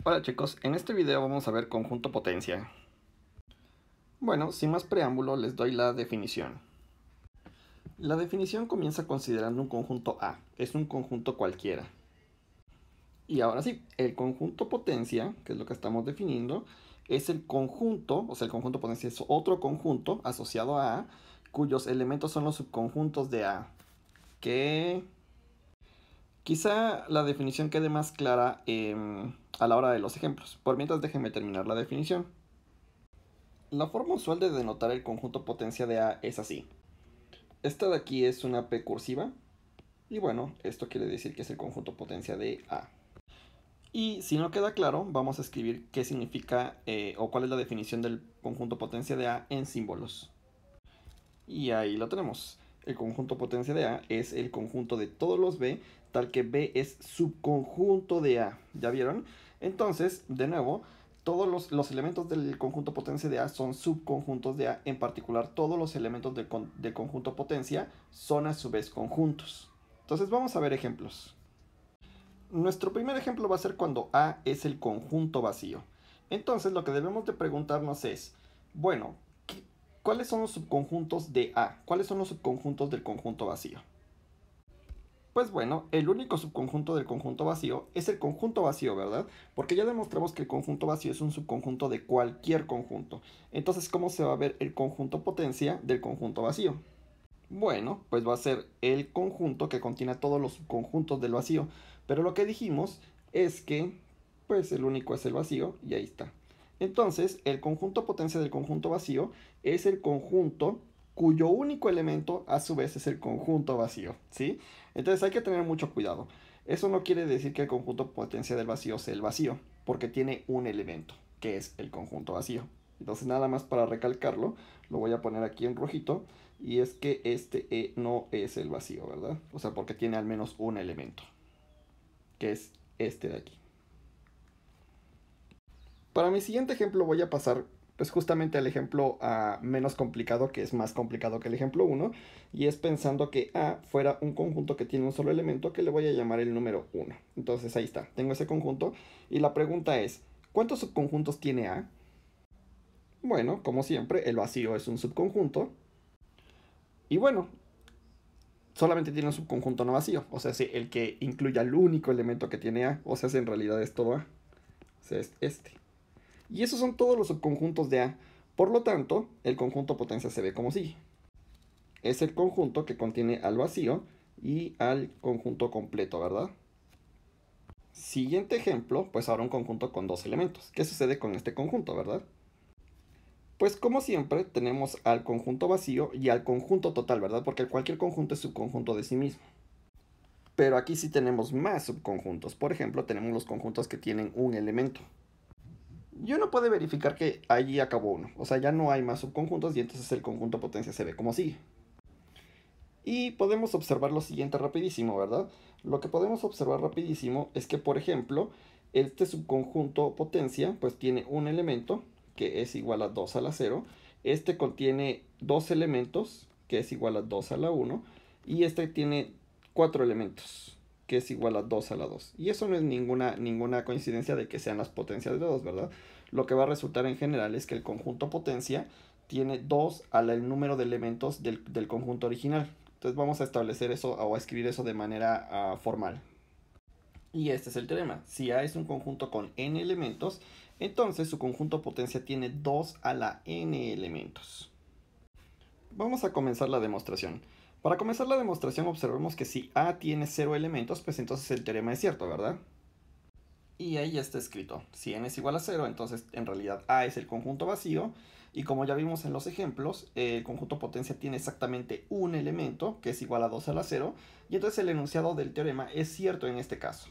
Hola chicos, en este video vamos a ver conjunto potencia. Bueno, sin más preámbulo les doy la definición. La definición comienza considerando un conjunto A, es un conjunto cualquiera. Y ahora sí, el conjunto potencia, que es lo que estamos definiendo, es el conjunto, o sea el conjunto potencia es otro conjunto asociado a A, cuyos elementos son los subconjuntos de A. Que quizá la definición quede más clara a la hora de los ejemplos. Por mientras déjenme terminar la definición. La forma usual de denotar el conjunto potencia de A es así. Esta de aquí es una P cursiva. Y bueno, esto quiere decir que es el conjunto potencia de A. Y si no queda claro, vamos a escribir qué significa o cuál es la definición del conjunto potencia de A en símbolos. Y ahí lo tenemos. El conjunto potencia de A es el conjunto de todos los B, tal que B es subconjunto de A. ¿Ya vieron? Entonces, de nuevo, todos los elementos del conjunto potencia de A son subconjuntos de A. En particular, todos los elementos del conjunto potencia son a su vez conjuntos. Entonces vamos a ver ejemplos. Nuestro primer ejemplo va a ser cuando A es el conjunto vacío. Entonces lo que debemos de preguntarnos es, bueno, ¿cuáles son los subconjuntos de A? ¿Cuáles son los subconjuntos del conjunto vacío? Pues bueno, el único subconjunto del conjunto vacío es el conjunto vacío, ¿verdad? Porque ya demostramos que el conjunto vacío es un subconjunto de cualquier conjunto. Entonces, ¿cómo se va a ver el conjunto potencia del conjunto vacío? Bueno, pues va a ser el conjunto que contiene todos los subconjuntos del vacío. Pero lo que dijimos es que, pues el único es el vacío y ahí está. Entonces, el conjunto potencia del conjunto vacío es el conjunto cuyo único elemento a su vez es el conjunto vacío, ¿sí? Entonces hay que tener mucho cuidado. Eso no quiere decir que el conjunto potencia del vacío sea el vacío, porque tiene un elemento, que es el conjunto vacío. Entonces nada más para recalcarlo, lo voy a poner aquí en rojito, y es que este E no es el vacío, ¿verdad? O sea, porque tiene al menos un elemento, que es este de aquí. Para mi siguiente ejemplo voy a pasar pues justamente al ejemplo menos complicado, que es más complicado que el ejemplo 1, y es pensando que A fuera un conjunto que tiene un solo elemento que le voy a llamar el número 1. Entonces ahí está, tengo ese conjunto, y la pregunta es, ¿cuántos subconjuntos tiene A? Bueno, como siempre, el vacío es un subconjunto, y bueno, solamente tiene un subconjunto no vacío, o sea, sí, el que incluya el único elemento que tiene A, o sea, en realidad es todo A, o sea, es este. Y esos son todos los subconjuntos de A. Por lo tanto, el conjunto potencia se ve como sigue. Es el conjunto que contiene al vacío y al conjunto completo, ¿verdad? Siguiente ejemplo, pues ahora un conjunto con dos elementos. ¿Qué sucede con este conjunto, verdad? Pues como siempre tenemos al conjunto vacío y al conjunto total, ¿verdad? Porque cualquier conjunto es subconjunto de sí mismo. Pero aquí sí tenemos más subconjuntos. Por ejemplo, tenemos los conjuntos que tienen un elemento. Y uno puede verificar que allí acabó uno. O sea, ya no hay más subconjuntos y entonces el conjunto potencia se ve como sigue. Y podemos observar lo siguiente rapidísimo, ¿verdad? Lo que podemos observar rapidísimo es que, por ejemplo, este subconjunto potencia pues tiene un elemento que es igual a 2 a la 0. Este contiene dos elementos que es igual a 2 a la 1. Y este tiene cuatro elementos que es igual a 2 a la 2. Y eso no es ninguna coincidencia de que sean las potencias de 2, ¿verdad? Lo que va a resultar en general es que el conjunto potencia tiene 2 al número de elementos del conjunto original. Entonces vamos a establecer eso o a escribir eso de manera formal. Y este es el teorema. Si A es un conjunto con n elementos, entonces su conjunto potencia tiene 2 a la n elementos. Vamos a comenzar la demostración. Para comenzar la demostración observemos que si A tiene 0 elementos, pues entonces el teorema es cierto, ¿verdad? Y ahí ya está escrito. Si n es igual a 0, entonces en realidad A es el conjunto vacío. Y como ya vimos en los ejemplos, el conjunto potencia tiene exactamente un elemento, que es igual a 2 a la 0. Y entonces el enunciado del teorema es cierto en este caso.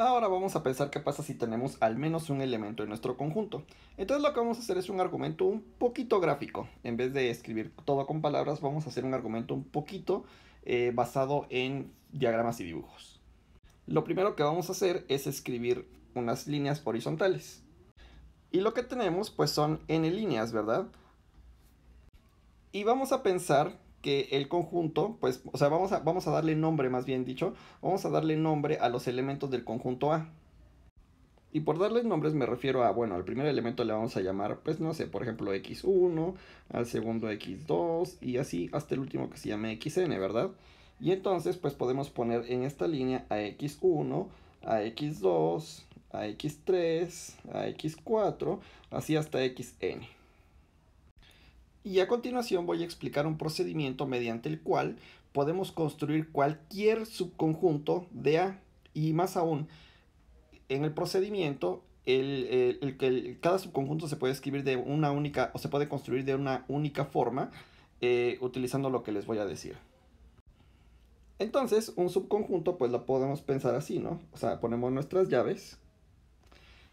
Ahora vamos a pensar qué pasa si tenemos al menos un elemento en nuestro conjunto. Entonces lo que vamos a hacer es un argumento un poquito gráfico. En vez de escribir todo con palabras, vamos a hacer un argumento un poquito basado en diagramas y dibujos. Lo primero que vamos a hacer es escribir unas líneas horizontales. Y lo que tenemos pues son n líneas, ¿verdad? Y vamos a pensar que el conjunto, pues, o sea, vamos a darle nombre, más bien dicho, vamos a darle nombre a los elementos del conjunto A. Y por darles nombres me refiero a, bueno, al primer elemento le vamos a llamar, pues no sé, por ejemplo x1, al segundo x2 y así hasta el último que se llame xn, ¿verdad? Y entonces pues podemos poner en esta línea a x1, a x2, a x3, a x4, así hasta xn. Y a continuación voy a explicar un procedimiento mediante el cual podemos construir cualquier subconjunto de A. Y más aún, en el procedimiento, cada subconjunto se puede escribir de una única, o se puede construir de una única forma, utilizando lo que les voy a decir. Entonces, un subconjunto, pues lo podemos pensar así, ¿no? O sea, ponemos nuestras llaves.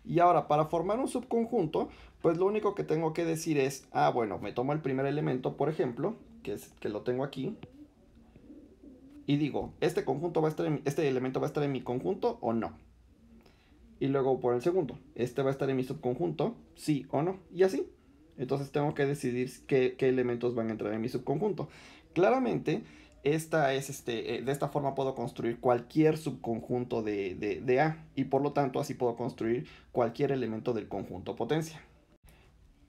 Y ahora, para formar un subconjunto, pues lo único que tengo que decir es, bueno, me tomo el primer elemento, por ejemplo, que lo tengo aquí, y digo, ¿este elemento va a estar en mi conjunto o no? Y luego por el segundo, ¿este va a estar en mi subconjunto? Sí o no, y así. Entonces tengo que decidir qué elementos van a entrar en mi subconjunto. Claramente, de esta forma puedo construir cualquier subconjunto de A, y por lo tanto así puedo construir cualquier elemento del conjunto potencia.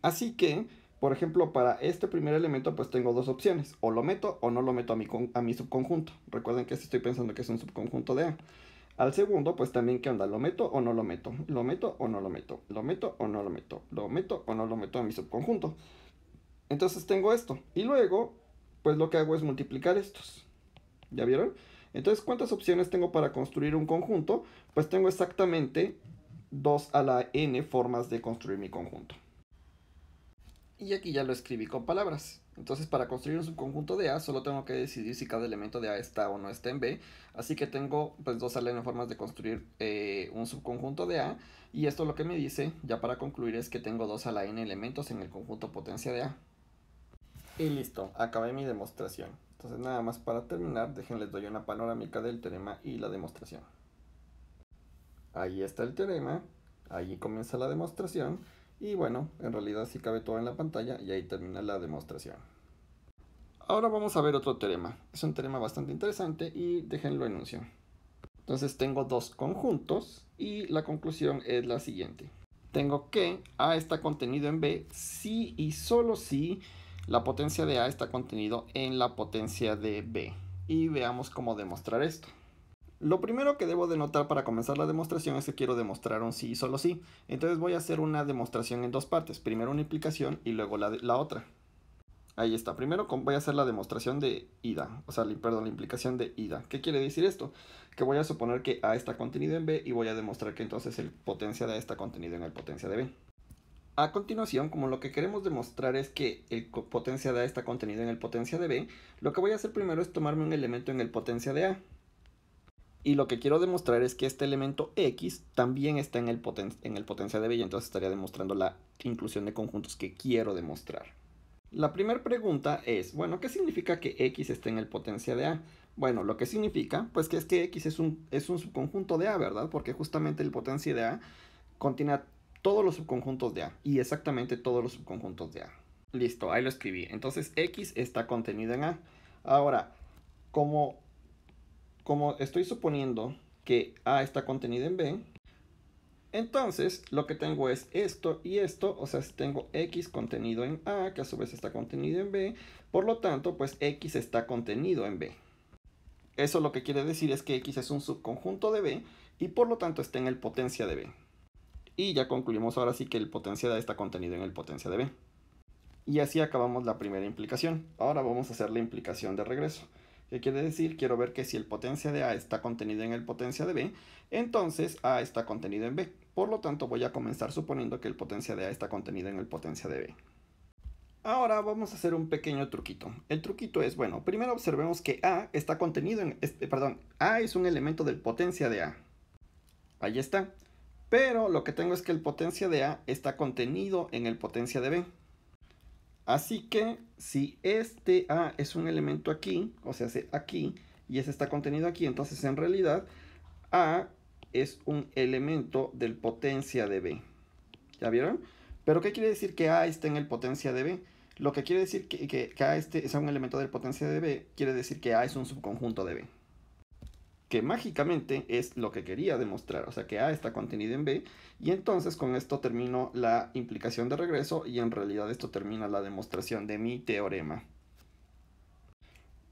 Así que, por ejemplo, para este primer elemento pues tengo dos opciones, o lo meto o no lo meto a mi subconjunto. Recuerden que estoy pensando que es un subconjunto de A. Al segundo, pues también, ¿qué onda? ¿Lo meto o no lo meto? ¿Lo meto o no lo meto? ¿Lo meto o no lo meto? ¿Lo meto o no lo meto en mi subconjunto? Entonces tengo esto. Y luego, pues lo que hago es multiplicar estos. ¿Ya vieron? Entonces, ¿cuántas opciones tengo para construir un conjunto? Pues tengo exactamente 2 a la n formas de construir mi conjunto. Y aquí ya lo escribí con palabras. Entonces, para construir un subconjunto de A, solo tengo que decidir si cada elemento de A está o no está en B. Así que tengo pues dos formas de construir un subconjunto de A. Y esto lo que me dice, ya para concluir, es que tengo 2 a la n elementos en el conjunto potencia de A. Y listo, acabé mi demostración. Entonces, nada más para terminar, déjenles doy una panorámica del teorema y la demostración. Ahí está el teorema, ahí comienza la demostración. Y bueno, en realidad sí cabe todo en la pantalla y ahí termina la demostración. Ahora vamos a ver otro teorema. Es un teorema bastante interesante y déjenlo enuncio. Entonces tengo dos conjuntos y la conclusión es la siguiente. Tengo que A está contenido en B si y solo si la potencia de A está contenido en la potencia de B. Y veamos cómo demostrar esto. Lo primero que debo de notar para comenzar la demostración es que quiero demostrar un sí y solo sí. Entonces voy a hacer una demostración en dos partes. Primero una implicación y luego la otra. Ahí está. Primero voy a hacer la demostración de ida. O sea, perdón, la implicación de ida. ¿Qué quiere decir esto? Que voy a suponer que A está contenido en B y voy a demostrar que entonces el potencia de A está contenido en el potencia de B. A continuación, como lo que queremos demostrar es que el potencia de A está contenido en el potencia de B, lo que voy a hacer primero es tomarme un elemento en el potencia de A. Y lo que quiero demostrar es que este elemento X también está en el potencia de B, y entonces estaría demostrando la inclusión de conjuntos que quiero demostrar. La primera pregunta es, bueno, ¿qué significa que X esté en el potencia de A? Bueno, lo que significa, pues que es que X es un subconjunto de A, ¿verdad? Porque justamente el potencia de A contiene todos los subconjuntos de A, y exactamente todos los subconjuntos de A. Listo, ahí lo escribí. Entonces X está contenido en A. Ahora, como estoy suponiendo que A está contenido en B, entonces lo que tengo es esto y esto, o sea, tengo X contenido en A, que a su vez está contenido en B, por lo tanto, pues X está contenido en B. Eso lo que quiere decir es que X es un subconjunto de B y por lo tanto está en el potencia de B. Y ya concluimos ahora sí que el potencia de A está contenido en el potencia de B. Y así acabamos la primera implicación. Ahora vamos a hacer la implicación de regreso. ¿Qué quiere decir? Quiero ver que si el potencia de A está contenido en el potencia de B, entonces A está contenido en B. Por lo tanto, voy a comenzar suponiendo que el potencia de A está contenido en el potencia de B. Ahora vamos a hacer un pequeño truquito. El truquito es, bueno, primero observemos que A está contenido en... A es un elemento del potencia de A. Ahí está. Pero lo que tengo es que el potencia de A está contenido en el potencia de B. Así que si este A es un elemento aquí, o sea, aquí, y ese está contenido aquí, entonces en realidad A es un elemento del potencia de B. ¿Ya vieron? Pero ¿qué quiere decir que A esté en el potencia de B? Lo que quiere decir que A sea un elemento del potencia de B, quiere decir que A es un subconjunto de B. que mágicamente es lo que quería demostrar, o sea que A está contenido en B, y entonces con esto termino la implicación de regreso y en realidad esto termina la demostración de mi teorema.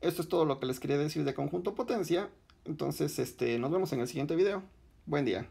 Esto es todo lo que les quería decir de conjunto potencia, entonces nos vemos en el siguiente video. Buen día.